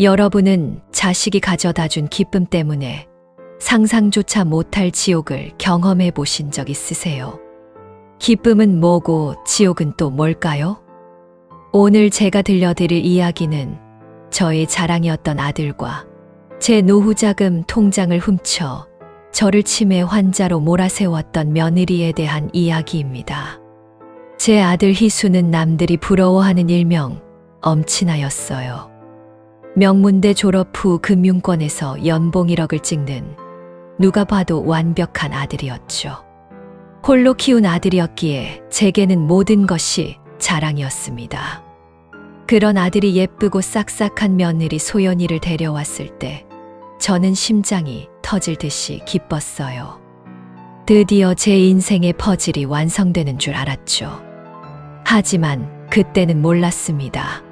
여러분은 자식이 가져다 준 기쁨 때문에 상상조차 못할 지옥을 경험해 보신 적 있으세요? 기쁨은 뭐고 지옥은 또 뭘까요? 오늘 제가 들려드릴 이야기는 저의 자랑이었던 아들과 제 노후자금 통장을 훔쳐 저를 치매 환자로 몰아세웠던 며느리에 대한 이야기입니다. 제 아들 희수는 남들이 부러워하는 일명 엄친아였어요. 명문대 졸업 후 금융권에서 연봉 1억을 찍는 누가 봐도 완벽한 아들이었죠. 홀로 키운 아들이었기에 제게는 모든 것이 자랑이었습니다. 그런 아들이 예쁘고 싹싹한 며느리 소연이를 데려왔을 때 저는 심장이 터질 듯이 기뻤어요. 드디어 제 인생의 퍼즐이 완성되는 줄 알았죠. 하지만 그때는 몰랐습니다.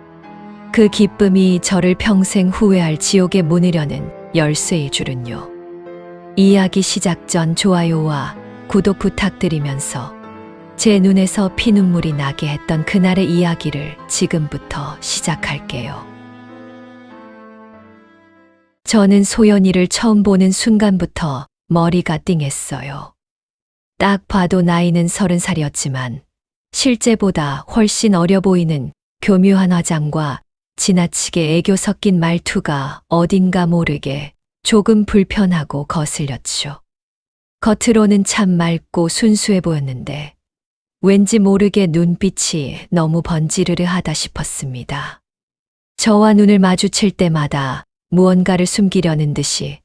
그 기쁨이 저를 평생 후회할 지옥에 문으려는 열쇠일 줄은요. 이야기 시작 전 좋아요와 구독 부탁드리면서 제 눈에서 피눈물이 나게 했던 그날의 이야기를 지금부터 시작할게요. 저는 소연이를 처음 보는 순간부터 머리가 띵했어요. 딱 봐도 나이는 30살이었지만 실제보다 훨씬 어려 보이는 교묘한 화장과 지나치게 애교 섞인 말투가 어딘가 모르게 조금 불편하고 거슬렸죠. 겉으로는 참 맑고 순수해 보였는데 왠지 모르게 눈빛이 너무 번지르르하다 싶었습니다. 저와 눈을 마주칠 때마다 무언가를 숨기려는 듯이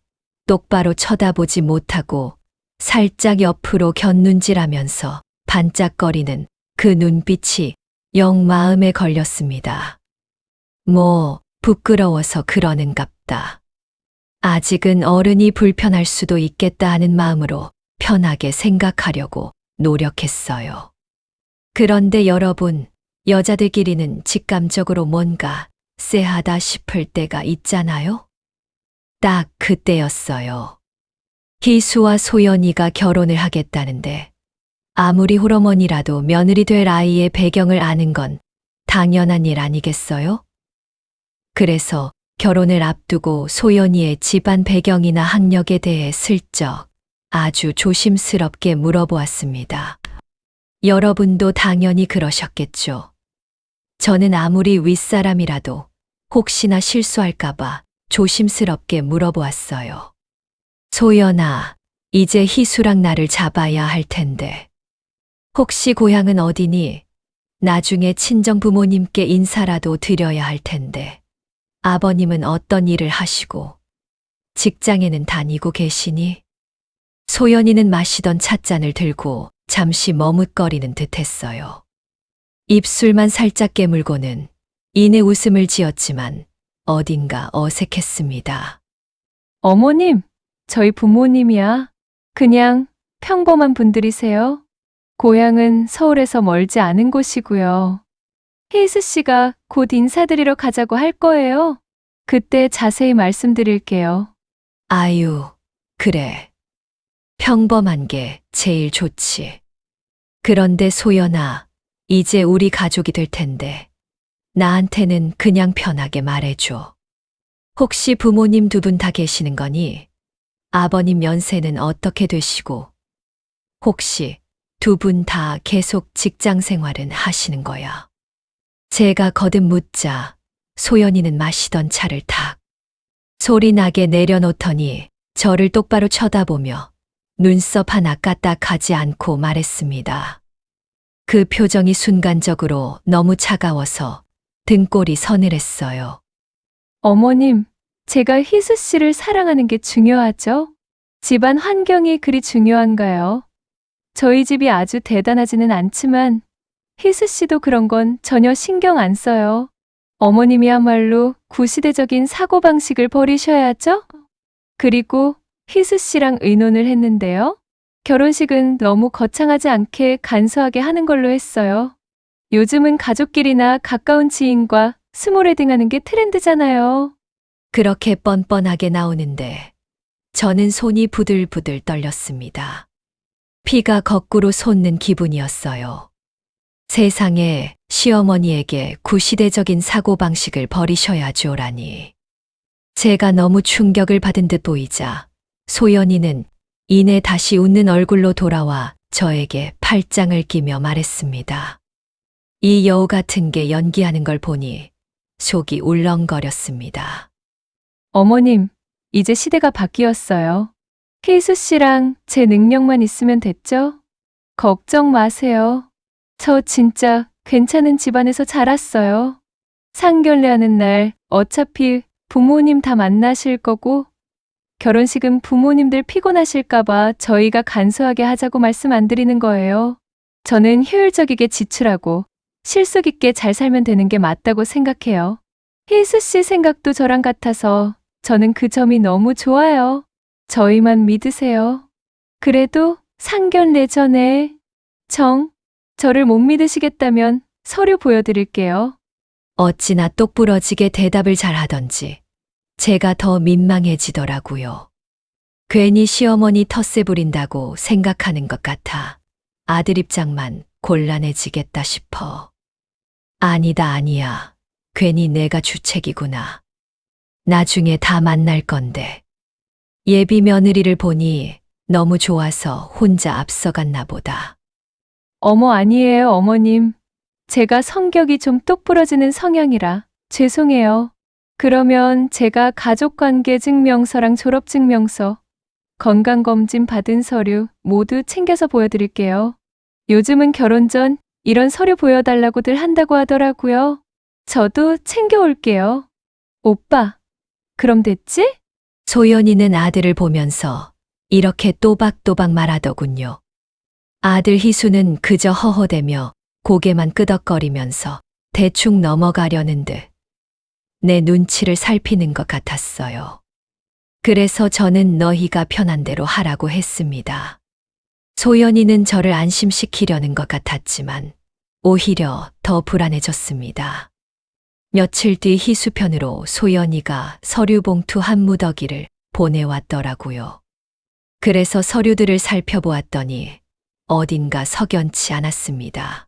똑바로 쳐다보지 못하고 살짝 옆으로 곁눈질하면서 반짝거리는 그 눈빛이 영 마음에 걸렸습니다. 부끄러워서 그러는갑다. 아직은 어른이 불편할 수도 있겠다 하는 마음으로 편하게 생각하려고 노력했어요. 그런데 여러분, 여자들끼리는 직감적으로 뭔가 쎄하다 싶을 때가 있잖아요? 딱 그때였어요. 희수와 소연이가 결혼을 하겠다는데 아무리 홀어머니라도 며느리 될 아이의 배경을 아는 건 당연한 일 아니겠어요? 그래서 결혼을 앞두고 소연이의 집안 배경이나 학력에 대해 슬쩍 아주 조심스럽게 물어보았습니다. 여러분도 당연히 그러셨겠죠. 저는 아무리 윗사람이라도 혹시나 실수할까봐 조심스럽게 물어보았어요. 소연아, 이제 희수랑 나를 잡아야 할 텐데. 혹시 고향은 어디니? 나중에 친정 부모님께 인사라도 드려야 할 텐데. 아버님은 어떤 일을 하시고 직장에는 다니고 계시니? 소연이는 마시던 찻잔을 들고 잠시 머뭇거리는 듯했어요. 입술만 살짝 깨물고는 이내 웃음을 지었지만 어딘가 어색했습니다. 어머님, 저희 부모님이야. 그냥 평범한 분들이세요. 고향은 서울에서 멀지 않은 곳이고요. 희수 씨가 곧 인사드리러 가자고 할 거예요. 그때 자세히 말씀드릴게요. 아유, 그래. 평범한 게 제일 좋지. 그런데 소연아, 이제 우리 가족이 될 텐데 나한테는 그냥 편하게 말해줘. 혹시 부모님 두 분 다 계시는 거니? 아버님 연세는 어떻게 되시고? 혹시 두 분 다 계속 직장 생활은 하시는 거야? 제가 거듭 묻자 소연이는 마시던 차를 탁 소리나게 내려놓더니 저를 똑바로 쳐다보며 눈썹 하나 까딱하지 않고 말했습니다. 그 표정이 순간적으로 너무 차가워서 등골이 서늘했어요. 어머님, 제가 희수 씨를 사랑하는 게 중요하죠? 집안 환경이 그리 중요한가요? 저희 집이 아주 대단하지는 않지만 희수 씨도 그런 건 전혀 신경 안 써요. 어머님이야말로 구시대적인 사고방식을 버리셔야죠? 그리고 희수 씨랑 의논을 했는데요. 결혼식은 너무 거창하지 않게 간소하게 하는 걸로 했어요. 요즘은 가족끼리나 가까운 지인과 스몰 웨딩하는 게 트렌드잖아요. 그렇게 뻔뻔하게 나오는데 저는 손이 부들부들 떨렸습니다. 피가 거꾸로 솟는 기분이었어요. 세상에 시어머니에게 구시대적인 사고방식을 버리셔야죠라니. 제가 너무 충격을 받은 듯 보이자 소연이는 이내 다시 웃는 얼굴로 돌아와 저에게 팔짱을 끼며 말했습니다. 이 여우 같은 게 연기하는 걸 보니 속이 울렁거렸습니다. 어머님, 이제 시대가 바뀌었어요. 희수 씨랑 제 능력만 있으면 됐죠? 걱정 마세요. 저 진짜 괜찮은 집안에서 자랐어요. 상견례하는 날 어차피 부모님 다 만나실 거고 결혼식은 부모님들 피곤하실까봐 저희가 간소하게 하자고 말씀 안 드리는 거예요. 저는 효율적이게 지출하고 실속 있게 잘 살면 되는 게 맞다고 생각해요. 희수 씨 생각도 저랑 같아서 저는 그 점이 너무 좋아요. 저희만 믿으세요. 그래도 상견례 전에 저를 못 믿으시겠다면 서류 보여드릴게요. 어찌나 똑부러지게 대답을 잘하던지 제가 더 민망해지더라고요. 괜히 시어머니 텃세 부린다고 생각하는 것 같아 아들 입장만 곤란해지겠다 싶어. 아니야. 괜히 내가 주책이구나. 나중에 다 만날 건데. 예비 며느리를 보니 너무 좋아서 혼자 앞서갔나 보다. 어머 아니에요, 어머님. 제가 성격이 좀 똑부러지는 성향이라 죄송해요. 그러면 제가 가족관계 증명서랑 졸업증명서, 건강검진 받은 서류 모두 챙겨서 보여드릴게요. 요즘은 결혼 전 이런 서류 보여달라고들 한다고 하더라고요. 저도 챙겨올게요. 오빠, 그럼 됐지? 소연이는 아들을 보면서 이렇게 또박또박 말하더군요. 아들 희수는 그저 허허대며 고개만 끄덕거리면서 대충 넘어가려는 듯 내 눈치를 살피는 것 같았어요. 그래서 저는 너희가 편한 대로 하라고 했습니다. 소연이는 저를 안심시키려는 것 같았지만 오히려 더 불안해졌습니다. 며칠 뒤 희수 편으로 소연이가 서류 봉투 한 무더기를 보내왔더라고요. 그래서 서류들을 살펴보았더니 어딘가 석연치 않았습니다.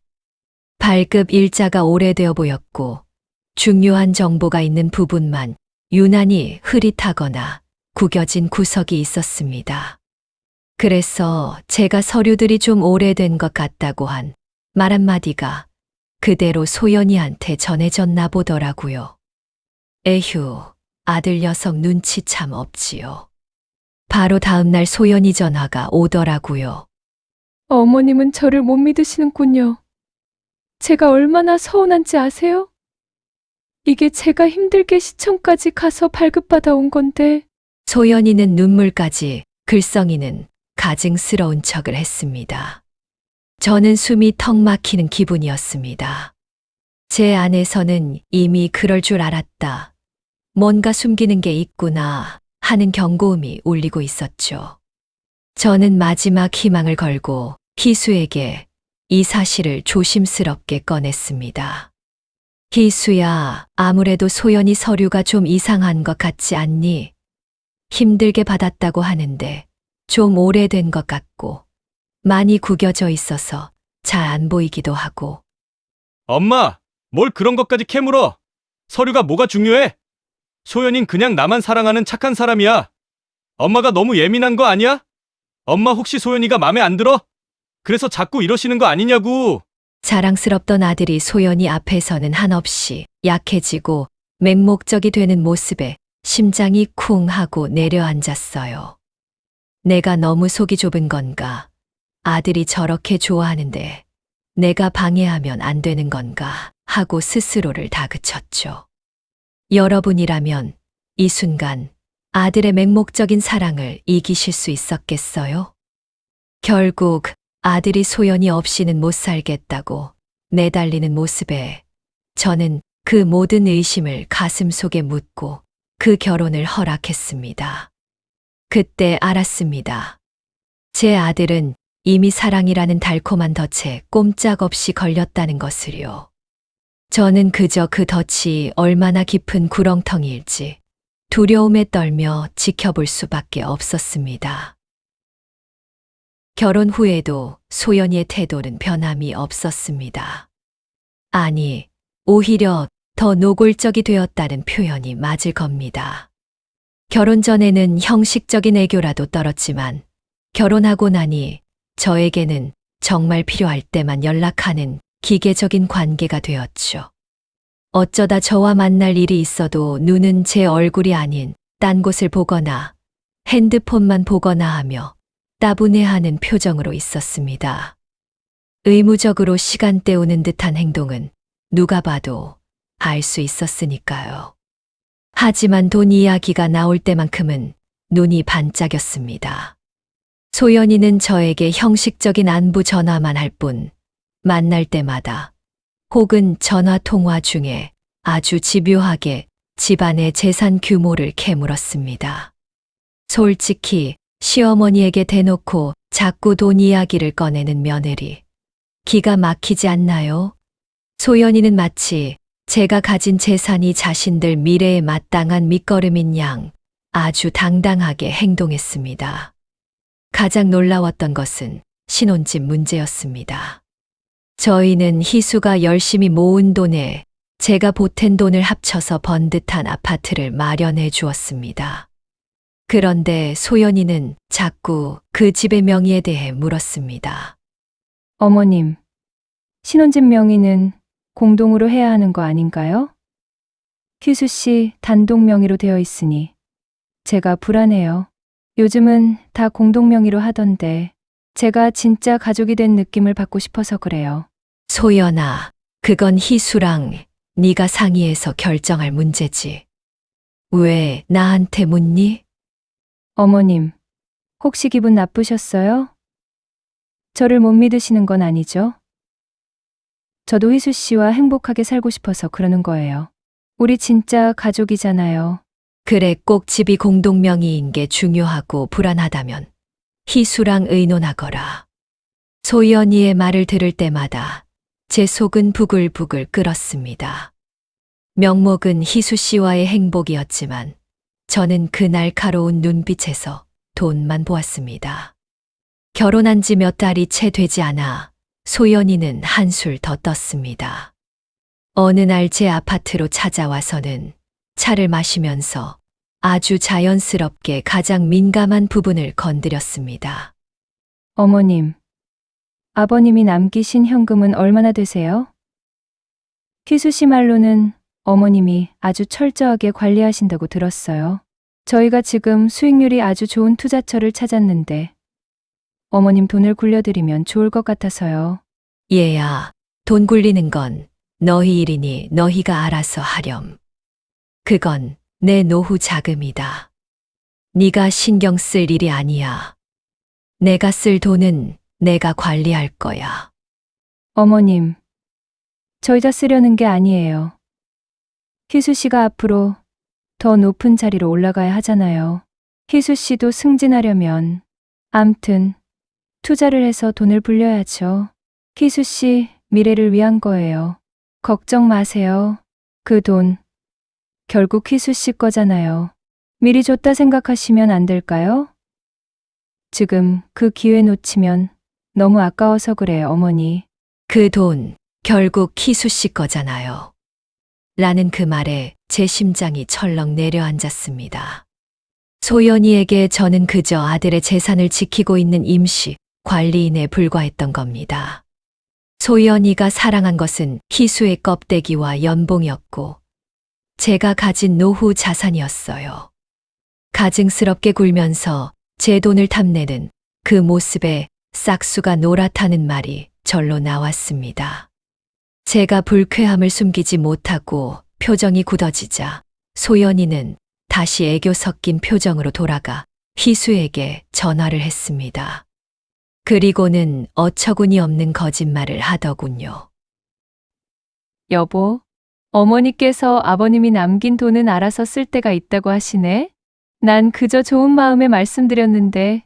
발급 일자가 오래되어 보였고 중요한 정보가 있는 부분만 유난히 흐릿하거나 구겨진 구석이 있었습니다. 그래서 제가 서류들이 좀 오래된 것 같다고 한 말 한마디가 그대로 소연이한테 전해졌나 보더라고요. 에휴, 아들 녀석 눈치 참 없지요. 바로 다음날 소연이 전화가 오더라고요. 어머님은 저를 못 믿으시는군요. 제가 얼마나 서운한지 아세요? 이게 제가 힘들게 시청까지 가서 발급받아 온 건데. 소연이는 눈물까지, 글썽이는 가증스러운 척을 했습니다. 저는 숨이 턱 막히는 기분이었습니다. 제 안에서는 이미 그럴 줄 알았다. 뭔가 숨기는 게 있구나 하는 경고음이 울리고 있었죠. 저는 마지막 희망을 걸고 희수에게 이 사실을 조심스럽게 꺼냈습니다. 희수야, 아무래도 소연이 서류가 좀 이상한 것 같지 않니? 힘들게 받았다고 하는데 좀 오래된 것 같고 많이 구겨져 있어서 잘 안 보이기도 하고. 엄마, 뭘 그런 것까지 캐물어? 서류가 뭐가 중요해? 소연인 그냥 나만 사랑하는 착한 사람이야. 엄마가 너무 예민한 거 아니야? 엄마 혹시 소연이가 맘에 안 들어? 그래서 자꾸 이러시는 거 아니냐고. 자랑스럽던 아들이 소연이 앞에서는 한없이 약해지고 맹목적이 되는 모습에 심장이 쿵 하고 내려앉았어요. 내가 너무 속이 좁은 건가? 아들이 저렇게 좋아하는데 내가 방해하면 안 되는 건가? 하고 스스로를 다그쳤죠. 여러분이라면 이 순간 아들의 맹목적인 사랑을 이기실 수 있었겠어요? 결국 아들이 소연이 없이는 못 살겠다고 내달리는 모습에 저는 그 모든 의심을 가슴속에 묻고 그 결혼을 허락했습니다. 그때 알았습니다. 제 아들은 이미 사랑이라는 달콤한 덫에 꼼짝없이 걸렸다는 것을요. 저는 그저 그 덫이 얼마나 깊은 구렁텅이일지 두려움에 떨며 지켜볼 수밖에 없었습니다. 결혼 후에도 소연이의 태도는 변함이 없었습니다. 아니, 오히려 더 노골적이 되었다는 표현이 맞을 겁니다. 결혼 전에는 형식적인 애교라도 떨었지만 결혼하고 나니 저에게는 정말 필요할 때만 연락하는 기계적인 관계가 되었죠. 어쩌다 저와 만날 일이 있어도 눈은 제 얼굴이 아닌 딴 곳을 보거나 핸드폰만 보거나 하며 따분해하는 표정으로 있었습니다. 의무적으로 시간 때우는 듯한 행동은 누가 봐도 알 수 있었으니까요. 하지만 돈 이야기가 나올 때만큼은 눈이 반짝였습니다. 소연이는 저에게 형식적인 안부 전화만 할 뿐, 만날 때마다 혹은 전화 통화 중에 아주 집요하게 집안의 재산 규모를 캐물었습니다. 솔직히 시어머니에게 대놓고 자꾸 돈 이야기를 꺼내는 며느리. 기가 막히지 않나요? 소연이는 마치 제가 가진 재산이 자신들 미래에 마땅한 밑거름인 양 아주 당당하게 행동했습니다. 가장 놀라웠던 것은 신혼집 문제였습니다. 저희는 희수가 열심히 모은 돈에 제가 보탠 돈을 합쳐서 번듯한 아파트를 마련해 주었습니다. 그런데 소연이는 자꾸 그 집의 명의에 대해 물었습니다. 어머님, 신혼집 명의는 공동으로 해야 하는 거 아닌가요? 희수 씨 단독 명의로 되어 있으니 제가 불안해요. 요즘은 다 공동 명의로 하던데 제가 진짜 가족이 된 느낌을 받고 싶어서 그래요. 소연아, 그건 희수랑 네가 상의해서 결정할 문제지. 왜 나한테 묻니? 어머님, 혹시 기분 나쁘셨어요? 저를 못 믿으시는 건 아니죠? 저도 희수 씨와 행복하게 살고 싶어서 그러는 거예요. 우리 진짜 가족이잖아요. 그래, 꼭 집이 공동명의인 게 중요하고 불안하다면 희수랑 의논하거라. 소연이의 말을 들을 때마다 제 속은 부글부글 끓었습니다. 명목은 희수 씨와의 행복이었지만 저는 그 날카로운 눈빛에서 돈만 보았습니다. 결혼한 지 몇 달이 채 되지 않아 소연이는 한술 더 떴습니다. 어느 날 제 아파트로 찾아와서는 차를 마시면서 아주 자연스럽게 가장 민감한 부분을 건드렸습니다. 어머님, 아버님이 남기신 현금은 얼마나 되세요? 희수 씨 말로는 어머님이 아주 철저하게 관리하신다고 들었어요. 저희가 지금 수익률이 아주 좋은 투자처를 찾았는데 어머님 돈을 굴려드리면 좋을 것 같아서요. 얘야, 돈 굴리는 건 너희 일이니 너희가 알아서 하렴. 그건 내 노후 자금이다. 네가 신경 쓸 일이 아니야. 내가 쓸 돈은 내가 관리할 거야. 어머님, 저 이자 쓰려는 게 아니에요. 희수 씨가 앞으로 더 높은 자리로 올라가야 하잖아요. 희수 씨도 승진하려면 암튼 투자를 해서 돈을 불려야죠. 희수 씨 미래를 위한 거예요. 걱정 마세요. 그 돈 결국 희수 씨 거잖아요. 미리 줬다 생각하시면 안 될까요? 지금 그 기회 놓치면 너무 아까워서 그래요, 어머니. 그 돈 결국 희수 씨 거잖아요. 라는 그 말에 제 심장이 철렁 내려앉았습니다. 소연이에게 저는 그저 아들의 재산을 지키고 있는 임시 관리인에 불과했던 겁니다. 소연이가 사랑한 것은 희수의 껍데기와 연봉이었고 제가 가진 노후 자산이었어요. 가증스럽게 굴면서 제 돈을 탐내는 그 모습에 싹수가 노랗다는 말이 절로 나왔습니다. 제가 불쾌함을 숨기지 못하고 표정이 굳어지자 소연이는 다시 애교 섞인 표정으로 돌아가 희수에게 전화를 했습니다. 그리고는 어처구니 없는 거짓말을 하더군요. 여보, 어머니께서 아버님이 남긴 돈은 알아서 쓸 때가 있다고 하시네. 난 그저 좋은 마음에 말씀드렸는데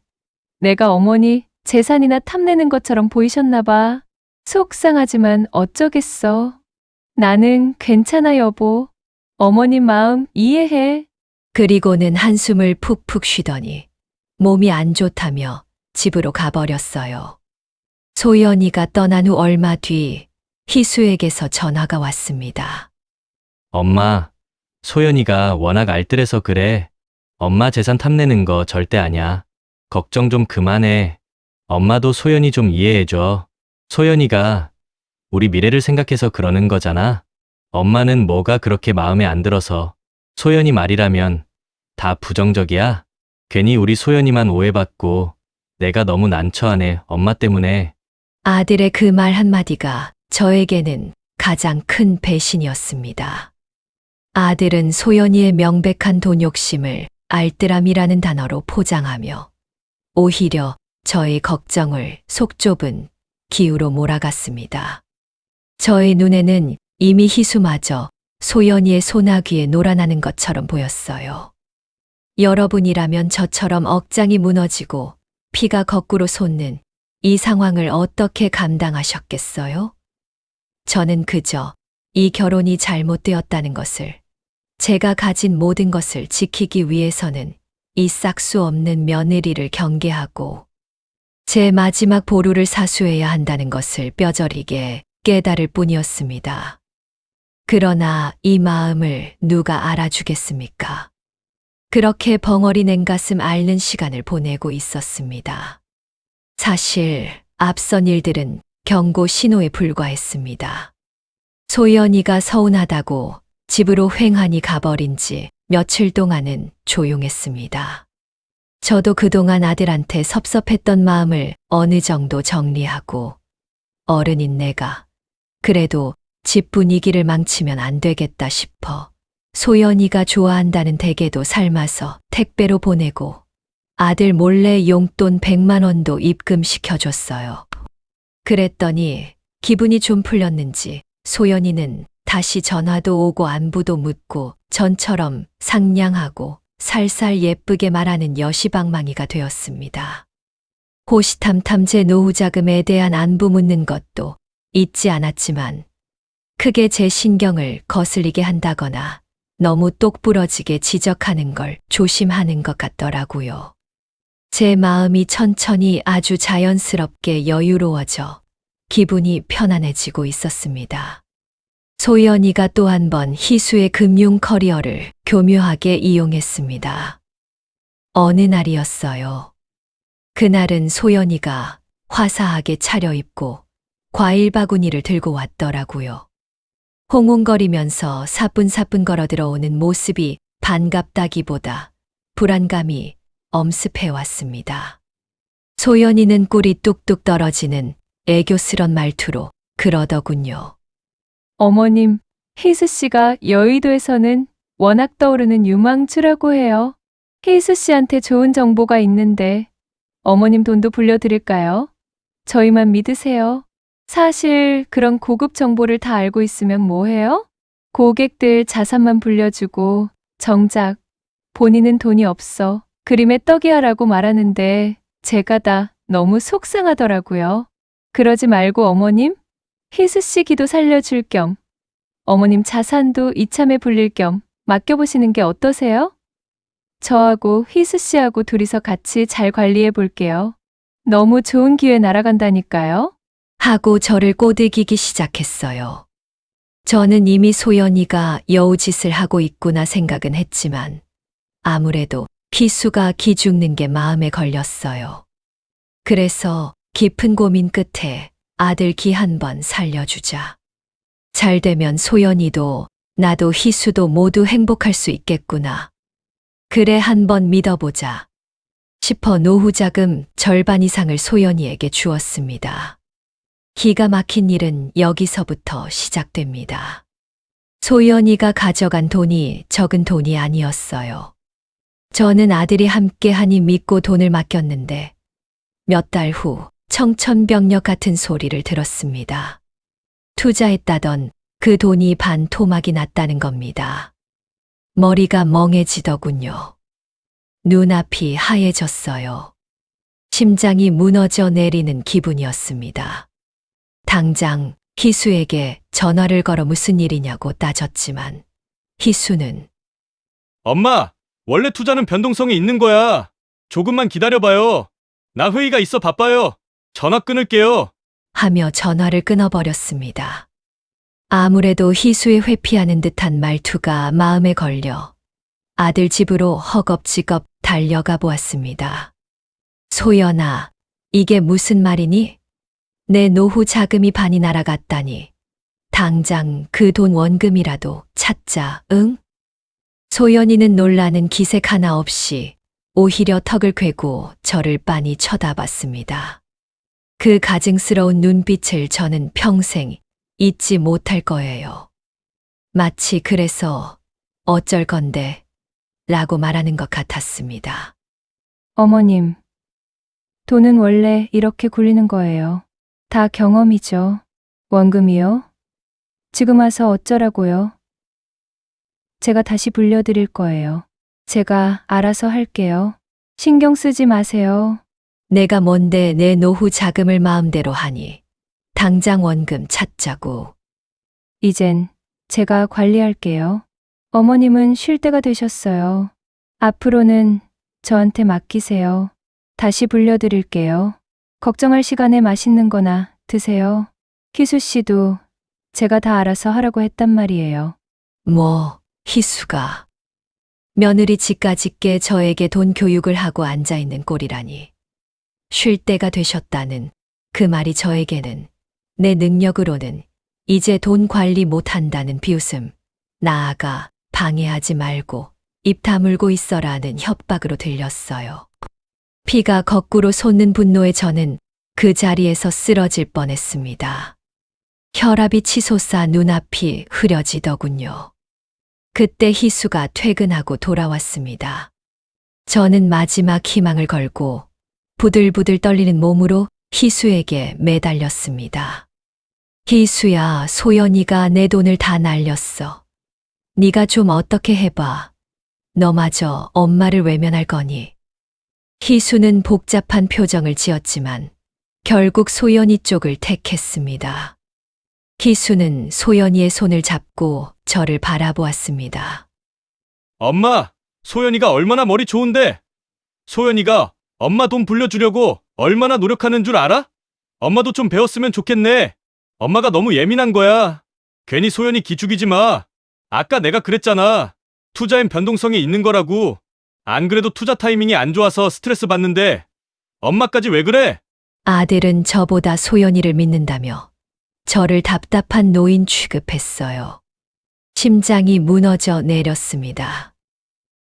내가 어머니 재산이나 탐내는 것처럼 보이셨나 봐. 속상하지만 어쩌겠어. 나는 괜찮아, 여보. 어머님 마음 이해해. 그리고는 한숨을 푹푹 쉬더니 몸이 안 좋다며 집으로 가버렸어요. 소연이가 떠난 후 얼마 뒤 희수에게서 전화가 왔습니다. 엄마, 소연이가 워낙 알뜰해서 그래. 엄마 재산 탐내는 거 절대 아니야. 걱정 좀 그만해. 엄마도 소연이 좀 이해해줘. 소연이가 우리 미래를 생각해서 그러는 거잖아. 엄마는 뭐가 그렇게 마음에 안 들어서. 소연이 말이라면 다 부정적이야. 괜히 우리 소연이만 오해받고 내가 너무 난처하네, 엄마 때문에. 아들의 그 말 한마디가 저에게는 가장 큰 배신이었습니다. 아들은 소연이의 명백한 돈 욕심을 알뜰함이라는 단어로 포장하며 오히려 저의 걱정을 속 좁은 기우로 몰아갔습니다. 저의 눈에는 이미 희수마저 소연이의 소나귀에 놀아나는 것처럼 보였어요. 여러분이라면 저처럼 억장이 무너지고 피가 거꾸로 솟는 이 상황을 어떻게 감당하셨겠어요? 저는 그저 이 결혼이 잘못되었다는 것을, 제가 가진 모든 것을 지키기 위해서는 이 싹수 없는 며느리를 경계하고 제 마지막 보루를 사수해야 한다는 것을 뼈저리게 깨달을 뿐이었습니다. 그러나 이 마음을 누가 알아주겠습니까? 그렇게 벙어리 냉가슴 앓는 시간을 보내고 있었습니다. 사실 앞선 일들은 경고 신호에 불과했습니다. 소연이가 서운하다고 집으로 횡하니 가버린 지 며칠 동안은 조용했습니다. 저도 그동안 아들한테 섭섭했던 마음을 어느 정도 정리하고 어른인 내가 그래도 집 분위기를 망치면 안 되겠다 싶어 소연이가 좋아한다는 대게도 삶아서 택배로 보내고 아들 몰래 용돈 100만 원도 입금시켜줬어요. 그랬더니 기분이 좀 풀렸는지 소연이는 다시 전화도 오고 안부도 묻고 전처럼 상냥하고 살살 예쁘게 말하는 여시방망이가 되었습니다. 호시탐탐 제 노후자금에 대한 안부 묻는 것도 잊지 않았지만 크게 제 신경을 거슬리게 한다거나 너무 똑부러지게 지적하는 걸 조심하는 것 같더라고요. 제 마음이 천천히 아주 자연스럽게 여유로워져 기분이 편안해지고 있었습니다. 소연이가 또 한 번 희수의 금융 커리어를 교묘하게 이용했습니다. 어느 날이었어요. 그날은 소연이가 화사하게 차려입고 과일 바구니를 들고 왔더라고요. 홍웅거리면서 사뿐사뿐 걸어 들어오는 모습이 반갑다기보다 불안감이 엄습해 왔습니다. 소연이는 꿀이 뚝뚝 떨어지는 애교스런 말투로 그러더군요. 어머님, 희수 씨가 여의도에서는 워낙 떠오르는 유망주라고 해요. 희수 씨한테 좋은 정보가 있는데 어머님 돈도 불려드릴까요? 저희만 믿으세요. 사실 그런 고급 정보를 다 알고 있으면 뭐해요? 고객들 자산만 불려주고 정작 본인은 돈이 없어 그림의 떡이야라고 말하는데 제가 다 너무 속상하더라고요. 그러지 말고 어머님, 희수 씨 기도 살려줄 겸 어머님 자산도 이참에 불릴 겸 맡겨보시는 게 어떠세요? 저하고 희수 씨하고 둘이서 같이 잘 관리해 볼게요. 너무 좋은 기회 날아간다니까요. 하고 저를 꼬드기기 시작했어요. 저는 이미 소연이가 여우짓을 하고 있구나 생각은 했지만 아무래도 희수가 기죽는 게 마음에 걸렸어요. 그래서 깊은 고민 끝에 아들 기 한 번 살려주자. 잘 되면 소연이도 나도 희수도 모두 행복할 수 있겠구나. 그래 한번 믿어보자 싶어 노후자금 절반 이상을 소연이에게 주었습니다. 기가 막힌 일은 여기서부터 시작됩니다. 소연이가 가져간 돈이 적은 돈이 아니었어요. 저는 아들이 함께하니 믿고 돈을 맡겼는데 몇 달 후 청천벽력 같은 소리를 들었습니다. 투자했다던 그 돈이 반토막이 났다는 겁니다. 머리가 멍해지더군요. 눈앞이 하얘졌어요. 심장이 무너져 내리는 기분이었습니다. 당장 희수에게 전화를 걸어 무슨 일이냐고 따졌지만 희수는 엄마, 원래 투자는 변동성이 있는 거야. 조금만 기다려봐요. 나 회의가 있어 바빠요. 전화 끊을게요. 하며 전화를 끊어버렸습니다. 아무래도 희수의 회피하는 듯한 말투가 마음에 걸려 아들 집으로 허겁지겁 달려가 보았습니다. 소연아, 이게 무슨 말이니? 내 노후 자금이 반이 날아갔다니. 당장 그 돈 원금이라도 찾자, 응? 소연이는 놀라는 기색 하나 없이 오히려 턱을 꿰고 저를 빤히 쳐다봤습니다. 그 가증스러운 눈빛을 저는 평생 잊지 못할 거예요. 마치 그래서 어쩔 건데 라고 말하는 것 같았습니다. 어머님, 돈은 원래 이렇게 굴리는 거예요. 다 경험이죠. 원금이요? 지금 와서 어쩌라고요? 제가 다시 불려드릴 거예요. 제가 알아서 할게요. 신경 쓰지 마세요. 내가 뭔데 내 노후 자금을 마음대로 하니. 당장 원금 찾자고. 이젠 제가 관리할게요. 어머님은 쉴 때가 되셨어요. 앞으로는 저한테 맡기세요. 다시 불려드릴게요. 걱정할 시간에 맛있는 거나 드세요. 희수 씨도 제가 다 알아서 하라고 했단 말이에요. 뭐, 희수가. 며느리 집까지 깨 저에게 돈 교육을 하고 앉아있는 꼴이라니. 쉴 때가 되셨다는 그 말이 저에게는 내 능력으로는 이제 돈 관리 못한다는 비웃음, 나아가 방해하지 말고 입 다물고 있어라는 협박으로 들렸어요. 피가 거꾸로 솟는 분노에 저는 그 자리에서 쓰러질 뻔했습니다. 혈압이 치솟아 눈앞이 흐려지더군요. 그때 희수가 퇴근하고 돌아왔습니다. 저는 마지막 희망을 걸고 부들부들 떨리는 몸으로 희수에게 매달렸습니다. 희수야, 소연이가 내 돈을 다 날렸어. 네가 좀 어떻게 해봐. 너마저 엄마를 외면할 거니. 희수는 복잡한 표정을 지었지만 결국 소연이 쪽을 택했습니다. 희수는 소연이의 손을 잡고 저를 바라보았습니다. 엄마, 소연이가 얼마나 머리 좋은데? 소연이가 엄마 돈 불려주려고 얼마나 노력하는 줄 알아? 엄마도 좀 배웠으면 좋겠네. 엄마가 너무 예민한 거야. 괜히 소연이 기죽이지 마. 아까 내가 그랬잖아. 투자엔 변동성이 있는 거라고. 안 그래도 투자 타이밍이 안 좋아서 스트레스 받는데 엄마까지 왜 그래? 아들은 저보다 소연이를 믿는다며 저를 답답한 노인 취급했어요. 심장이 무너져 내렸습니다.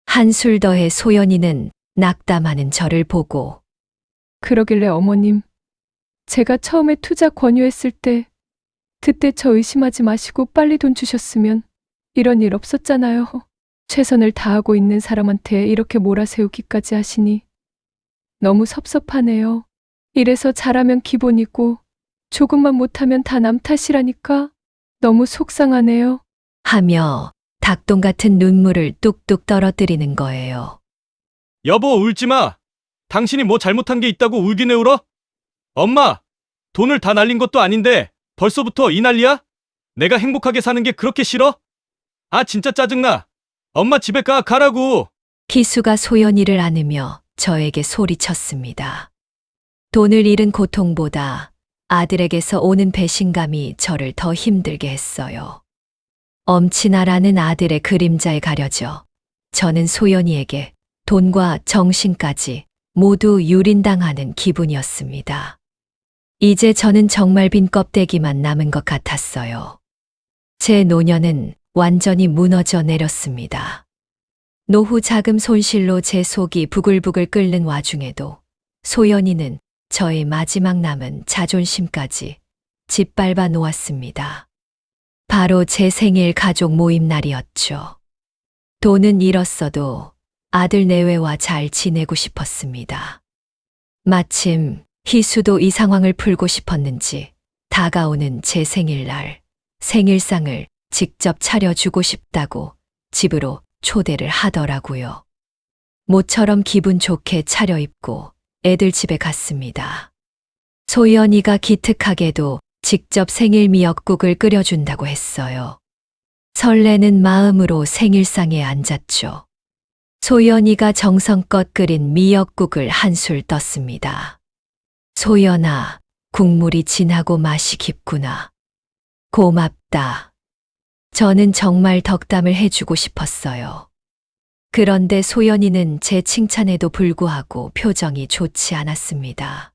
한술 더해 소연이는 낙담하는 저를 보고 그러길래 어머님, 제가 처음에 투자 권유했을 때 그때 저 의심하지 마시고 빨리 돈 주셨으면 이런 일 없었잖아요. 최선을 다하고 있는 사람한테 이렇게 몰아세우기까지 하시니 너무 섭섭하네요. 이래서 잘하면 기본이고 조금만 못하면 다 남 탓이라니까 너무 속상하네요. 하며 닭똥 같은 눈물을 뚝뚝 떨어뜨리는 거예요. 여보, 울지 마. 당신이 뭐 잘못한 게 있다고 울긴 해 울어? 엄마, 돈을 다 날린 것도 아닌데 벌써부터 이 난리야? 내가 행복하게 사는 게 그렇게 싫어? 아, 진짜 짜증나. 엄마 집에 가라고. 희수가 소연이를 안으며 저에게 소리쳤습니다. 돈을 잃은 고통보다 아들에게서 오는 배신감이 저를 더 힘들게 했어요. 엄친아라는 아들의 그림자에 가려져 저는 소연이에게 돈과 정신까지 모두 유린당하는 기분이었습니다. 이제 저는 정말 빈 껍데기만 남은 것 같았어요. 제 노년은 완전히 무너져 내렸습니다. 노후 자금 손실로 제 속이 부글부글 끓는 와중에도 소연이는 저의 마지막 남은 자존심까지 짓밟아 놓았습니다. 바로 제 생일 가족 모임 날이었죠. 돈은 잃었어도 아들 내외와 잘 지내고 싶었습니다. 마침 희수도 이 상황을 풀고 싶었는지 다가오는 제 생일날 생일상을 직접 차려주고 싶다고 집으로 초대를 하더라고요. 모처럼 기분 좋게 차려입고 애들 집에 갔습니다. 소연이가 기특하게도 직접 생일 미역국을 끓여준다고 했어요. 설레는 마음으로 생일상에 앉았죠. 소연이가 정성껏 끓인 미역국을 한술 떴습니다. 소연아, 국물이 진하고 맛이 깊구나. 고맙다. 저는 정말 덕담을 해주고 싶었어요. 그런데 소연이는 제 칭찬에도 불구하고 표정이 좋지 않았습니다.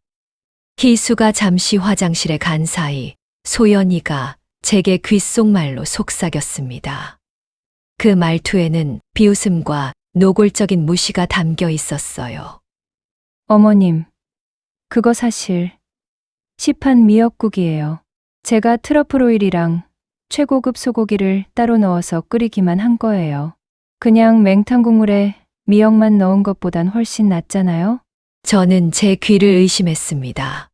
희수가 잠시 화장실에 간 사이 소연이가 제게 귓속말로 속삭였습니다. 그 말투에는 비웃음과 노골적인 무시가 담겨 있었어요. 어머님, 그거 사실 시판 미역국이에요. 제가 트러플 오일이랑 최고급 소고기를 따로 넣어서 끓이기만 한 거예요. 그냥 맹탕 국물에 미역만 넣은 것보단 훨씬 낫잖아요? 저는 제 귀를 의심했습니다.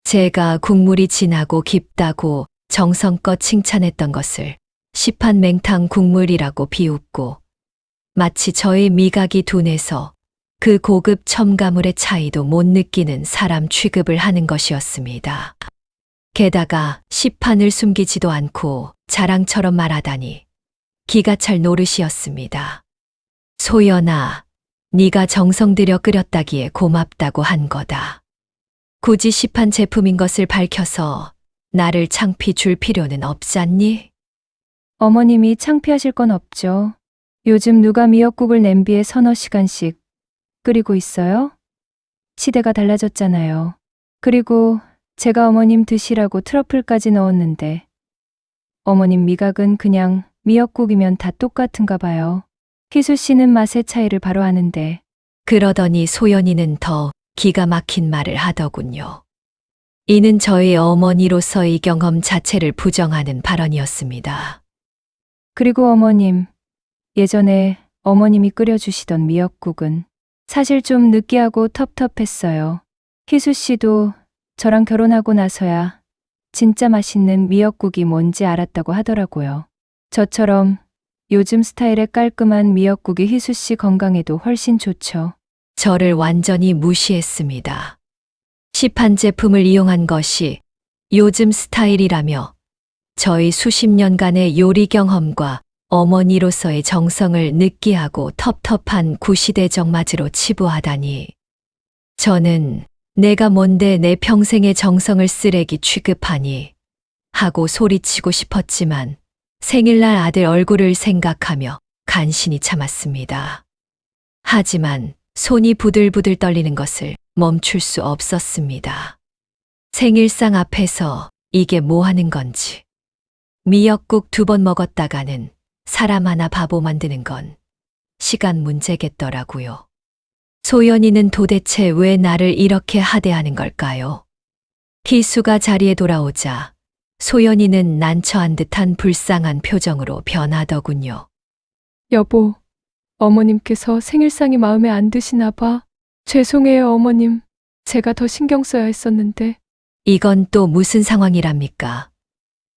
제가 국물이 진하고 깊다고 정성껏 칭찬했던 것을 시판 맹탕 국물이라고 비웃고 마치 저의 미각이 둔해서 그 고급 첨가물의 차이도 못 느끼는 사람 취급을 하는 것이었습니다. 게다가 시판을 숨기지도 않고 자랑처럼 말하다니 기가 찰 노릇이었습니다. 소연아, 네가 정성 들여 끓였다기에 고맙다고 한 거다. 굳이 시판 제품인 것을 밝혀서 나를 창피 줄 필요는 없잖니? 어머님이 창피하실 건 없죠. 요즘 누가 미역국을 냄비에 서너 시간씩 끓이고 있어요? 시대가 달라졌잖아요. 그리고 제가 어머님 드시라고 트러플까지 넣었는데 어머님 미각은 그냥 미역국이면 다 똑같은가 봐요. 희수 씨는 맛의 차이를 바로 아는데. 그러더니 소연이는 더 기가 막힌 말을 하더군요. 이는 저의 어머니로서의 경험 자체를 부정하는 발언이었습니다. 그리고 어머님, 예전에 어머님이 끓여주시던 미역국은 사실 좀 느끼하고 텁텁했어요. 희수 씨도 저랑 결혼하고 나서야 진짜 맛있는 미역국이 뭔지 알았다고 하더라고요. 저처럼 요즘 스타일의 깔끔한 미역국이 희수 씨 건강에도 훨씬 좋죠. 저를 완전히 무시했습니다. 시판 제품을 이용한 것이 요즘 스타일이라며 저희 수십 년간의 요리 경험과 어머니로서의 정성을 느끼하고 텁텁한 구시대적 맛으로 치부하다니. 저는 내가 뭔데 내 평생의 정성을 쓰레기 취급하니 하고 소리치고 싶었지만 생일날 아들 얼굴을 생각하며 간신히 참았습니다. 하지만 손이 부들부들 떨리는 것을 멈출 수 없었습니다. 생일상 앞에서 이게 뭐 하는 건지. 미역국 2번 먹었다가는 사람 하나 바보 만드는 건 시간 문제겠더라고요. 소연이는 도대체 왜 나를 이렇게 하대하는 걸까요? 희수가 자리에 돌아오자 소연이는 난처한 듯한 불쌍한 표정으로 변하더군요. 여보, 어머님께서 생일상이 마음에 안 드시나 봐. 죄송해요, 어머님. 제가 더 신경 써야 했었는데. 이건 또 무슨 상황이랍니까?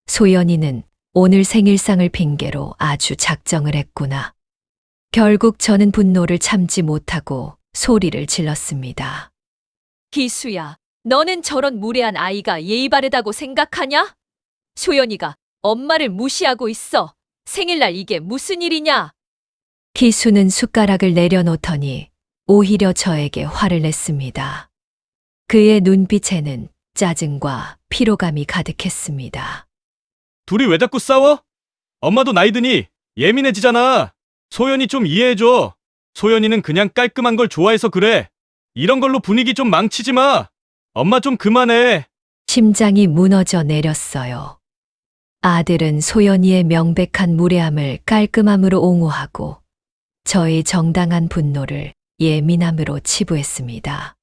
소연이는 오늘 생일상을 핑계로 아주 작정을 했구나. 결국 저는 분노를 참지 못하고 소리를 질렀습니다. 희수야, 너는 저런 무례한 아이가 예의 바르다고 생각하냐? 소연이가 엄마를 무시하고 있어. 생일날 이게 무슨 일이냐? 희수는 숟가락을 내려놓더니 오히려 저에게 화를 냈습니다. 그의 눈빛에는 짜증과 피로감이 가득했습니다. 둘이 왜 자꾸 싸워? 엄마도 나이 드니 예민해지잖아. 소연이 좀 이해해줘. 소연이는 그냥 깔끔한 걸 좋아해서 그래. 이런 걸로 분위기 좀 망치지 마. 엄마 좀 그만해. 심장이 무너져 내렸어요. 아들은 소연이의 명백한 무례함을 깔끔함으로 옹호하고 저의 정당한 분노를 예민함으로 치부했습니다.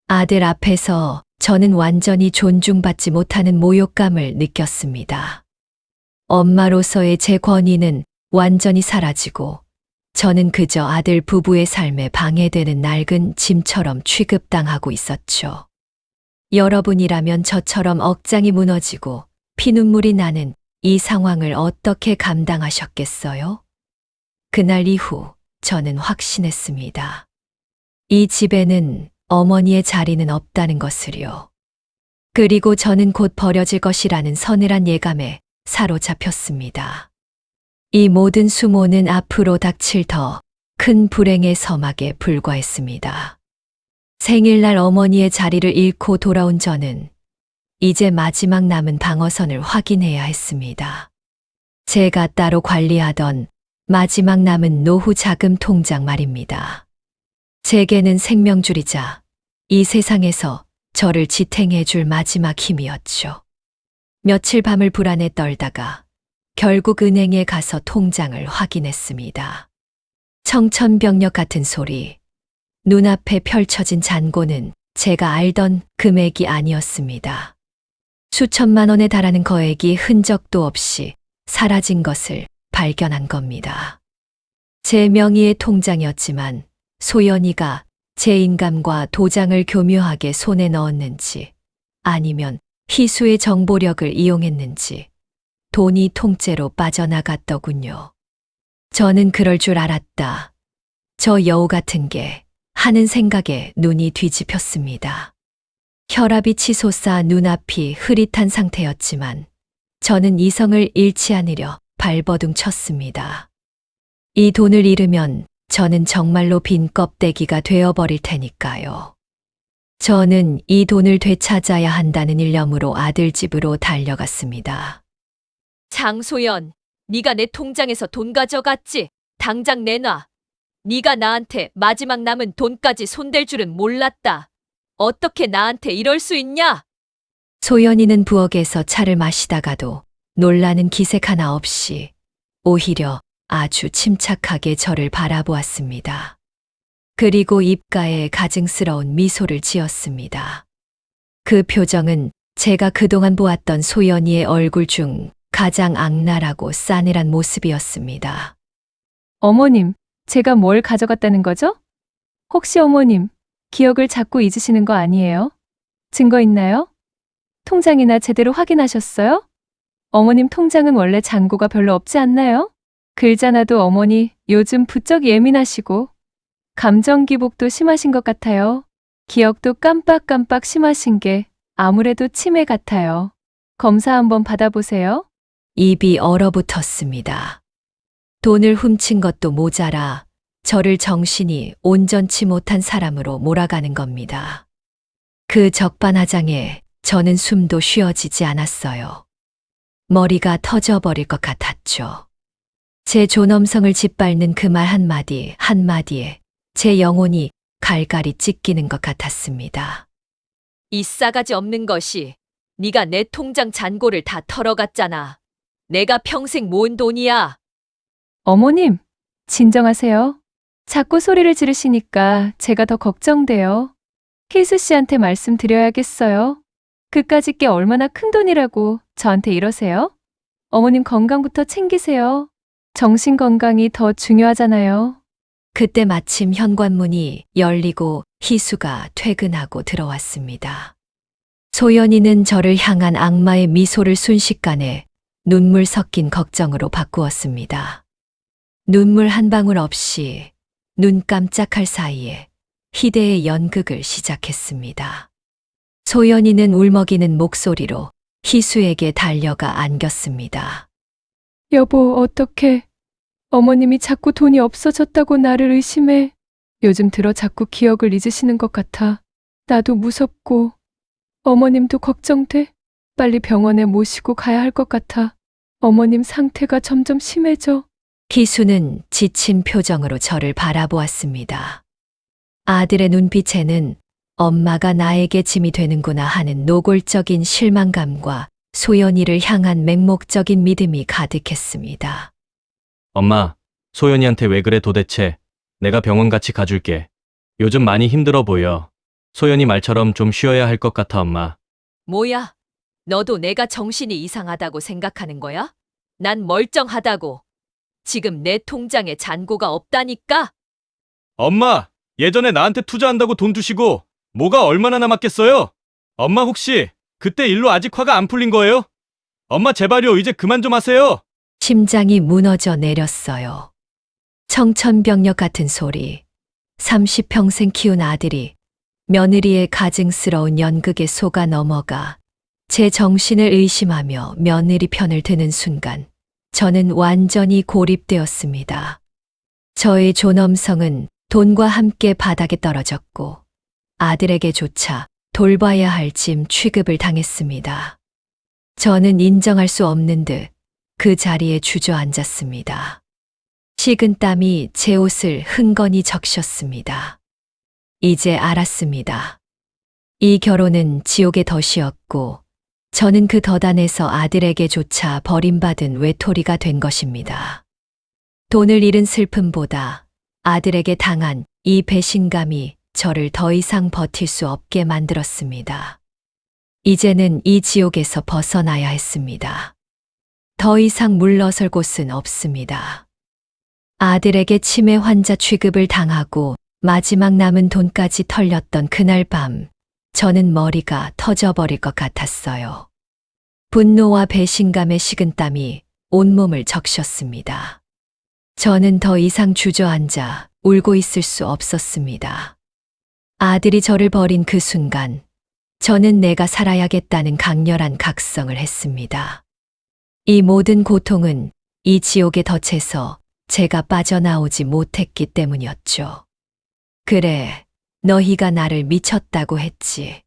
아들 앞에서 저는 완전히 존중받지 못하는 모욕감을 느꼈습니다. 엄마로서의 제 권위는 완전히 사라지고 저는 그저 아들 부부의 삶에 방해되는 낡은 짐처럼 취급당하고 있었죠. 여러분이라면 저처럼 억장이 무너지고 피눈물이 나는 이 상황을 어떻게 감당하셨겠어요? 그날 이후 저는 확신했습니다. 이 집에는 어머니의 자리는 없다는 것을요. 그리고 저는 곧 버려질 것이라는 서늘한 예감에 사로잡혔습니다. 이 모든 수모는 앞으로 닥칠 더 큰 불행의 서막에 불과했습니다. 생일날 어머니의 자리를 잃고 돌아온 저는 이제 마지막 남은 방어선을 확인해야 했습니다. 제가 따로 관리하던 마지막 남은 노후 자금 통장 말입니다. 제게는 생명줄이자 이 세상에서 저를 지탱해 줄 마지막 힘이었죠. 며칠 밤을 불안에 떨다가 결국 은행에 가서 통장을 확인했습니다. 청천벽력 같은 소리. 눈앞에 펼쳐진 잔고는 제가 알던 금액이 아니었습니다. 수천만 원에 달하는 거액이 흔적도 없이 사라진 것을 발견한 겁니다. 제 명의의 통장이었지만 소연이가 제 인감과 도장을 교묘하게 손에 넣었는지 아니면 희수의 정보력을 이용했는지 돈이 통째로 빠져나갔더군요. 저는 그럴 줄 알았다. 저 여우 같은 게 하는 생각에 눈이 뒤집혔습니다. 혈압이 치솟아 눈앞이 흐릿한 상태였지만 저는 이성을 잃지 않으려 발버둥 쳤습니다. 이 돈을 잃으면 저는 정말로 빈 껍데기가 되어버릴 테니까요. 저는 이 돈을 되찾아야 한다는 일념으로 아들 집으로 달려갔습니다. 장소연, 네가 내 통장에서 돈 가져갔지? 당장 내놔. 네가 나한테 마지막 남은 돈까지 손댈 줄은 몰랐다. 어떻게 나한테 이럴 수 있냐? 소연이는 부엌에서 차를 마시다가도 놀라는 기색 하나 없이 오히려 아주 침착하게 저를 바라보았습니다. 그리고 입가에 가증스러운 미소를 지었습니다. 그 표정은 제가 그동안 보았던 소연이의 얼굴 중 가장 악랄하고 싸늘한 모습이었습니다. 어머님, 제가 뭘 가져갔다는 거죠? 혹시 어머님, 기억을 자꾸 잊으시는 거 아니에요? 증거 있나요? 통장이나 제대로 확인하셨어요? 어머님 통장은 원래 잔고가 별로 없지 않나요? 글자나도 어머니 요즘 부쩍 예민하시고 감정 기복도 심하신 것 같아요. 기억도 깜빡깜빡 심하신 게 아무래도 치매 같아요. 검사 한번 받아보세요. 입이 얼어붙었습니다. 돈을 훔친 것도 모자라 저를 정신이 온전치 못한 사람으로 몰아가는 겁니다. 그 적반하장에 저는 숨도 쉬어지지 않았어요. 머리가 터져버릴 것 같았죠. 제 존엄성을 짓밟는 그 말 한마디 한마디에 제 영혼이 갈갈이 찢기는 것 같았습니다. 이 싸가지 없는 것이 네가 내 통장 잔고를 다 털어갔잖아. 내가 평생 모은 돈이야. 어머님, 진정하세요. 자꾸 소리를 지르시니까 제가 더 걱정돼요. 희수 씨한테 말씀드려야겠어요. 그까짓 게 얼마나 큰 돈이라고 저한테 이러세요? 어머님 건강부터 챙기세요. 정신 건강이 더 중요하잖아요. 그때 마침 현관문이 열리고 희수가 퇴근하고 들어왔습니다. 소연이는 저를 향한 악마의 미소를 순식간에 눈물 섞인 걱정으로 바꾸었습니다. 눈물 한 방울 없이 눈 깜짝할 사이에 희대의 연극을 시작했습니다. 소연이는 울먹이는 목소리로 희수에게 달려가 안겼습니다. 여보, 어떡해. 어머님이 자꾸 돈이 없어졌다고 나를 의심해. 요즘 들어 자꾸 기억을 잊으시는 것 같아. 나도 무섭고 어머님도 걱정돼. 빨리 병원에 모시고 가야 할 것 같아. 어머님 상태가 점점 심해져. 희수는 지친 표정으로 저를 바라보았습니다. 아들의 눈빛에는 엄마가 나에게 짐이 되는구나 하는 노골적인 실망감과 소연이를 향한 맹목적인 믿음이 가득했습니다. 엄마, 소연이한테 왜 그래 도대체? 내가 병원 같이 가줄게. 요즘 많이 힘들어 보여. 소연이 말처럼 좀 쉬어야 할 것 같아, 엄마. 뭐야? 너도 내가 정신이 이상하다고 생각하는 거야? 난 멀쩡하다고. 지금 내 통장에 잔고가 없다니까? 엄마, 예전에 나한테 투자한다고 돈 두시고 뭐가 얼마나 남았겠어요? 엄마 혹시 그때 일로 아직 화가 안 풀린 거예요? 엄마 제발요, 이제 그만 좀 하세요. 심장이 무너져 내렸어요. 청천벽력 같은 소리. 30평생 키운 아들이 며느리의 가증스러운 연극에 속아 넘어가 제 정신을 의심하며 며느리 편을 드는 순간 저는 완전히 고립되었습니다. 저의 존엄성은 돈과 함께 바닥에 떨어졌고 아들에게조차 돌봐야 할 짐 취급을 당했습니다. 저는 인정할 수 없는 듯 그 자리에 주저앉았습니다. 식은땀이 제 옷을 흥건히 적셨습니다. 이제 알았습니다. 이 결혼은 지옥의 덫이었고 저는 그 덫 안에서 아들에게조차 버림받은 외톨이가 된 것입니다. 돈을 잃은 슬픔보다 아들에게 당한 이 배신감이 저를 더 이상 버틸 수 없게 만들었습니다. 이제는 이 지옥에서 벗어나야 했습니다. 더 이상 물러설 곳은 없습니다. 아들에게 치매 환자 취급을 당하고 마지막 남은 돈까지 털렸던 그날 밤, 저는 머리가 터져버릴 것 같았어요. 분노와 배신감의 식은땀이 온몸을 적셨습니다. 저는 더 이상 주저앉아 울고 있을 수 없었습니다. 아들이 저를 버린 그 순간, 저는 내가 살아야겠다는 강렬한 각성을 했습니다. 이 모든 고통은 이 지옥의 덫에서 제가 빠져나오지 못했기 때문이었죠. 그래, 너희가 나를 미쳤다고 했지.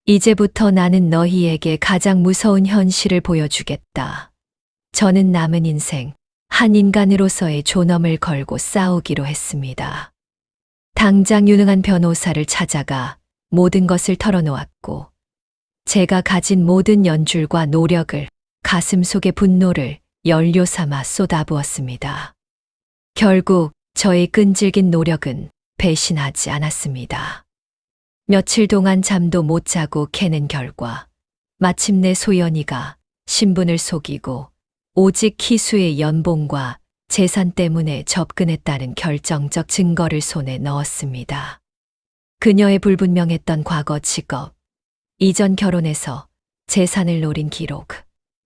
이제부터 나는 너희에게 가장 무서운 현실을 보여주겠다. 저는 남은 인생, 한 인간으로서의 존엄을 걸고 싸우기로 했습니다. 당장 유능한 변호사를 찾아가 모든 것을 털어놓았고, 제가 가진 모든 연줄과 노력을, 가슴 속의 분노를 연료 삼아 쏟아부었습니다. 결국 저의 끈질긴 노력은 배신하지 않았습니다. 며칠 동안 잠도 못 자고 캐낸 결과 마침내 소연이가 신분을 속이고 오직 희수의 연봉과 재산 때문에 접근했다는 결정적 증거를 손에 넣었습니다. 그녀의 불분명했던 과거 직업, 이전 결혼에서 재산을 노린 기록,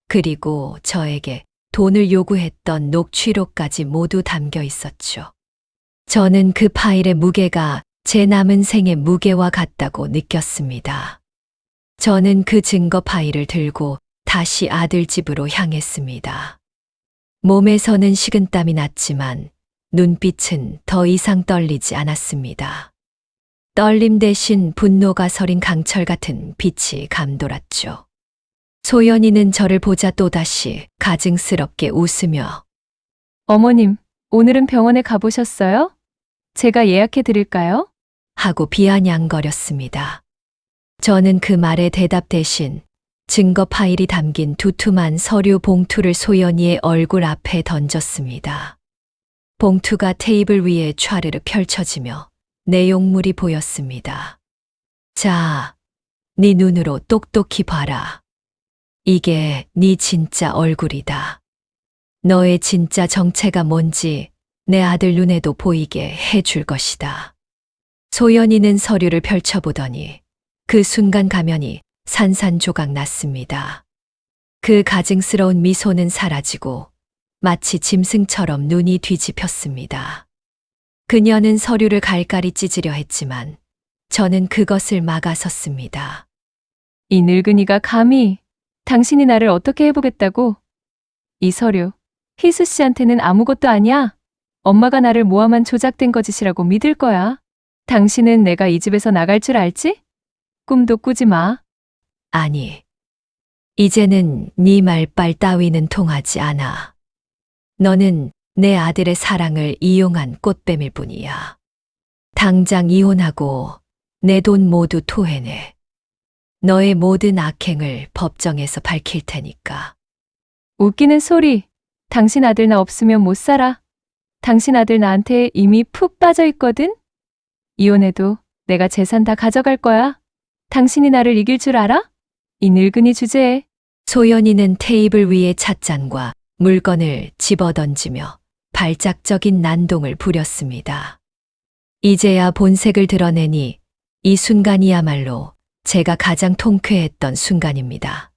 그리고 저에게 돈을 요구했던 녹취록까지 모두 담겨 있었죠. 저는 그 파일의 무게가 제 남은 생의 무게와 같다고 느꼈습니다. 저는 그 증거 파일을 들고 다시 아들 집으로 향했습니다. 몸에서는 식은땀이 났지만 눈빛은 더 이상 떨리지 않았습니다. 떨림 대신 분노가 서린 강철 같은 빛이 감돌았죠. 소연이는 저를 보자 또다시 가증스럽게 웃으며 어머님, 오늘은 병원에 가보셨어요? 제가 예약해 드릴까요? 하고 비아냥거렸습니다. 저는 그 말에 대답 대신 증거 파일이 담긴 두툼한 서류 봉투를 소연이의 얼굴 앞에 던졌습니다. 봉투가 테이블 위에 촤르르 펼쳐지며 내용물이 보였습니다. 자, 네 눈으로 똑똑히 봐라. 이게 네 진짜 얼굴이다. 너의 진짜 정체가 뭔지 내 아들 눈에도 보이게 해줄 것이다. 소연이는 서류를 펼쳐보더니 그 순간 가면이 산산조각 났습니다. 그 가증스러운 미소는 사라지고 마치 짐승처럼 눈이 뒤집혔습니다. 그녀는 서류를 갈갈이 찢으려 했지만 저는 그것을 막아섰습니다. 이 늙은이가 감히 당신이 나를 어떻게 해보겠다고? 이 서류, 희수 씨한테는 아무것도 아니야. 엄마가 나를 모함한 조작된 거짓이라고 믿을 거야. 당신은 내가 이 집에서 나갈 줄 알지? 꿈도 꾸지 마. 아니, 이제는 네 말빨 따위는 통하지 않아. 너는 내 아들의 사랑을 이용한 꽃뱀일 뿐이야. 당장 이혼하고 내 돈 모두 토해내. 너의 모든 악행을 법정에서 밝힐 테니까. 웃기는 소리. 당신 아들 나 없으면 못 살아. 당신 아들 나한테 이미 푹 빠져 있거든? 이혼해도 내가 재산 다 가져갈 거야. 당신이 나를 이길 줄 알아? 이 늙은이 주제에. 소연이는 테이블 위에 찻잔과 물건을 집어던지며 발작적인 난동을 부렸습니다. 이제야 본색을 드러내니 이 순간이야말로 제가 가장 통쾌했던 순간입니다.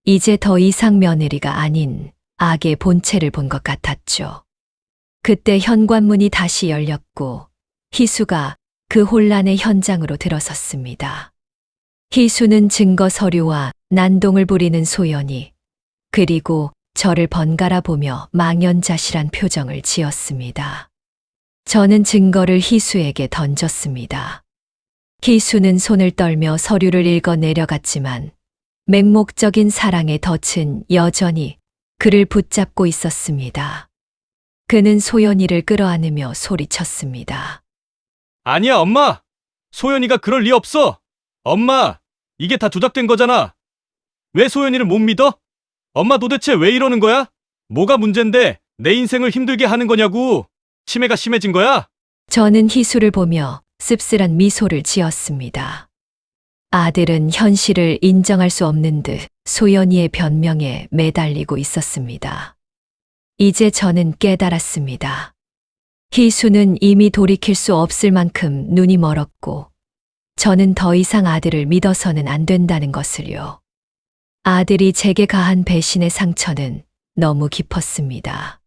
이제 더 이상 며느리가 아닌 악의 본체를 본 것 같았죠. 그때 현관문이 다시 열렸고 희수가 그 혼란의 현장으로 들어섰습니다. 희수는 증거 서류와 난동을 부리는 소연이, 그리고 저를 번갈아 보며 망연자실한 표정을 지었습니다. 저는 증거를 희수에게 던졌습니다. 희수는 손을 떨며 서류를 읽어 내려갔지만 맹목적인 사랑의 덫은 여전히 그를 붙잡고 있었습니다. 그는 소연이를 끌어안으며 소리쳤습니다. 아니야, 엄마. 소연이가 그럴 리 없어. 엄마, 이게 다 조작된 거잖아. 왜 소연이를 못 믿어? 엄마 도대체 왜 이러는 거야? 뭐가 문젠데 내 인생을 힘들게 하는 거냐고. 치매가 심해진 거야? 저는 희수를 보며 씁쓸한 미소를 지었습니다. 아들은 현실을 인정할 수 없는 듯 소연이의 변명에 매달리고 있었습니다. 이제 저는 깨달았습니다. 희수는 이미 돌이킬 수 없을 만큼 눈이 멀었고, 저는 더 이상 아들을 믿어서는 안 된다는 것을요. 아들이 제게 가한 배신의 상처는 너무 깊었습니다.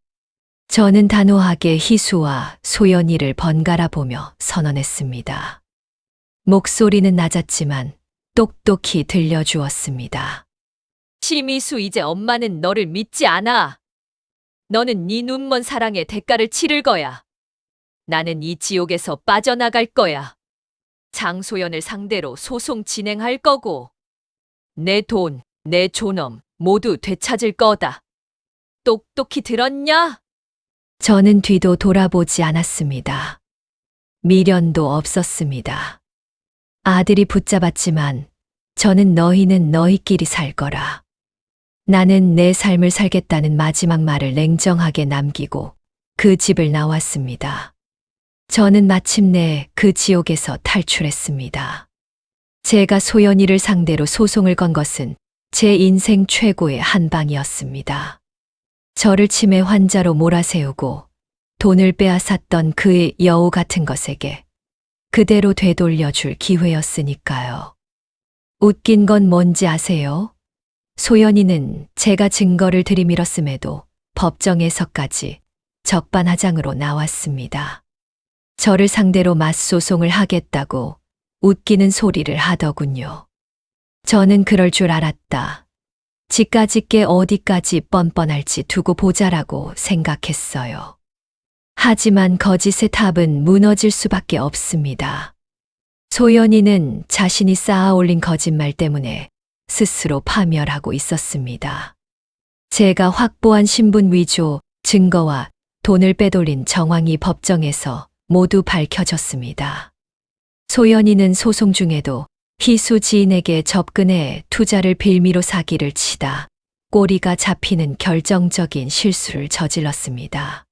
저는 단호하게 희수와 소연이를 번갈아 보며 선언했습니다. 목소리는 낮았지만 똑똑히 들려주었습니다. 심희수, 이제 엄마는 너를 믿지 않아. 너는 네 눈먼 사랑의 대가를 치를 거야. 나는 이 지옥에서 빠져나갈 거야. 장소연을 상대로 소송 진행할 거고, 내 돈, 내 존엄 모두 되찾을 거다. 똑똑히 들었냐? 저는 뒤도 돌아보지 않았습니다. 미련도 없었습니다. 아들이 붙잡았지만 저는 너희는 너희끼리 살 거라. 나는 내 삶을 살겠다는 마지막 말을 냉정하게 남기고 그 집을 나왔습니다. 저는 마침내 그 지옥에서 탈출했습니다. 제가 소연이를 상대로 소송을 건 것은 제 인생 최고의 한방이었습니다. 저를 치매 환자로 몰아세우고 돈을 빼앗았던 그의 여우 같은 것에게 그대로 되돌려줄 기회였으니까요. 웃긴 건 뭔지 아세요? 소연이는 제가 증거를 들이밀었음에도 법정에서까지 적반하장으로 나왔습니다. 저를 상대로 맞소송을 하겠다고 웃기는 소리를 하더군요. 저는 그럴 줄 알았다. 지까짓게 어디까지 뻔뻔할지 두고 보자라고 생각했어요. 하지만 거짓의 탑은 무너질 수밖에 없습니다. 소연이는 자신이 쌓아올린 거짓말 때문에 스스로 파멸하고 있었습니다. 제가 확보한 신분 위조, 증거와 돈을 빼돌린 정황이 법정에서 모두 밝혀졌습니다. 소연이는 소송 중에도 희수 지인에게 접근해 투자를 빌미로 사기를 치다 꼬리가 잡히는 결정적인 실수를 저질렀습니다.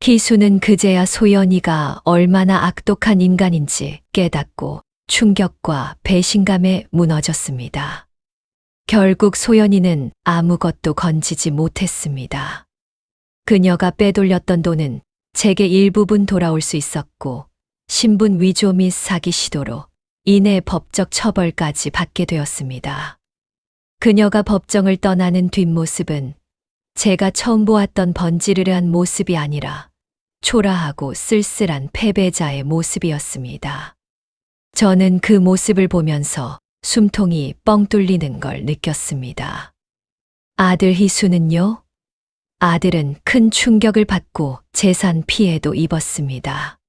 희수는 그제야 소연이가 얼마나 악독한 인간인지 깨닫고 충격과 배신감에 무너졌습니다. 결국 소연이는 아무것도 건지지 못했습니다. 그녀가 빼돌렸던 돈은 제게 일부분 돌아올 수 있었고 신분 위조 및 사기 시도로 이내 법적 처벌까지 받게 되었습니다. 그녀가 법정을 떠나는 뒷모습은 제가 처음 보았던 번지르르한 모습이 아니라 초라하고 쓸쓸한 패배자의 모습이었습니다. 저는 그 모습을 보면서 숨통이 뻥 뚫리는 걸 느꼈습니다. 아들 희수는요? 아들은 큰 충격을 받고 재산 피해도 입었습니다.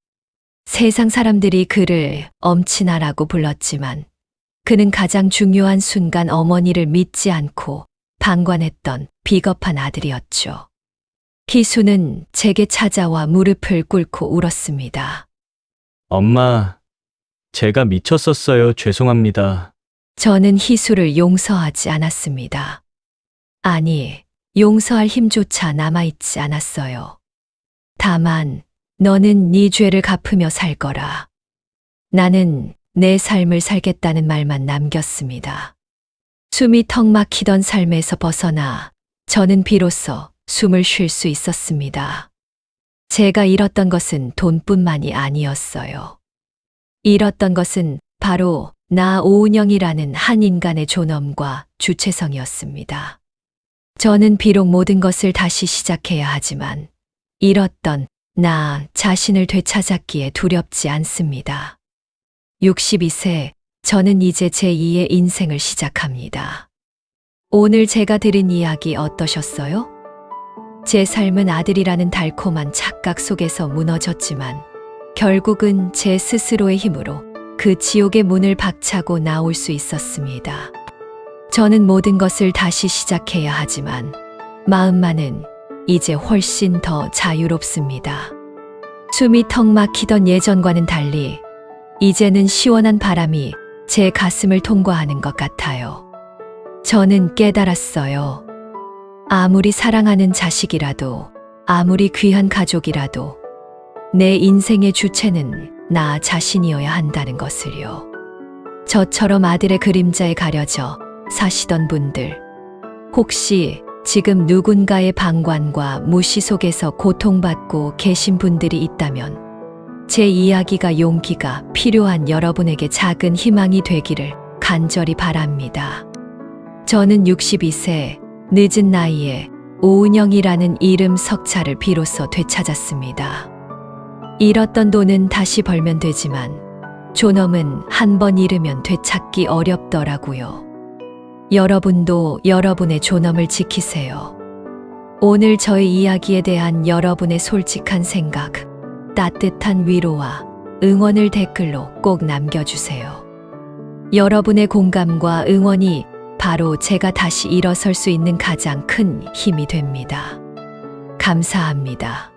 세상 사람들이 그를 엄친아라고 불렀지만 그는 가장 중요한 순간 어머니를 믿지 않고 방관했던 비겁한 아들이었죠. 희수는 제게 찾아와 무릎을 꿇고 울었습니다. 엄마, 제가 미쳤었어요. 죄송합니다. 저는 희수를 용서하지 않았습니다. 아니, 용서할 힘조차 남아있지 않았어요. 다만 너는 네 죄를 갚으며 살 거라. 나는 내 삶을 살겠다는 말만 남겼습니다. 숨이 턱 막히던 삶에서 벗어나 저는 비로소 숨을 쉴 수 있었습니다. 제가 잃었던 것은 돈뿐만이 아니었어요. 잃었던 것은 바로 나 오은영이라는 한 인간의 존엄과 주체성이었습니다. 저는 비록 모든 것을 다시 시작해야 하지만 잃었던 나 자신을 되찾았기에 두렵지 않습니다. 62세, 저는 이제 제2의 인생을 시작합니다. 오늘 제가 들은 이야기 어떠셨어요? 제 삶은 아들이라는 달콤한 착각 속에서 무너졌지만 결국은 제 스스로의 힘으로 그 지옥의 문을 박차고 나올 수 있었습니다. 저는 모든 것을 다시 시작해야 하지만 마음만은 이제 훨씬 더 자유롭습니다. 숨이 턱 막히던 예전과는 달리 이제는 시원한 바람이 제 가슴을 통과하는 것 같아요. 저는 깨달았어요. 아무리 사랑하는 자식이라도, 아무리 귀한 가족이라도 내 인생의 주체는 나 자신이어야 한다는 것을요. 저처럼 아들의 그림자에 가려져 사시던 분들, 혹시 지금 누군가의 방관과 무시 속에서 고통받고 계신 분들이 있다면 제 이야기가 용기가 필요한 여러분에게 작은 희망이 되기를 간절히 바랍니다. 저는 62세 늦은 나이에 오은영이라는 이름 석자를 비로소 되찾았습니다. 잃었던 돈은 다시 벌면 되지만 존엄은 한 번 잃으면 되찾기 어렵더라고요. 여러분도 여러분의 존엄을 지키세요. 오늘 저의 이야기에 대한 여러분의 솔직한 생각, 따뜻한 위로와 응원을 댓글로 꼭 남겨주세요. 여러분의 공감과 응원이 바로 제가 다시 일어설 수 있는 가장 큰 힘이 됩니다. 감사합니다.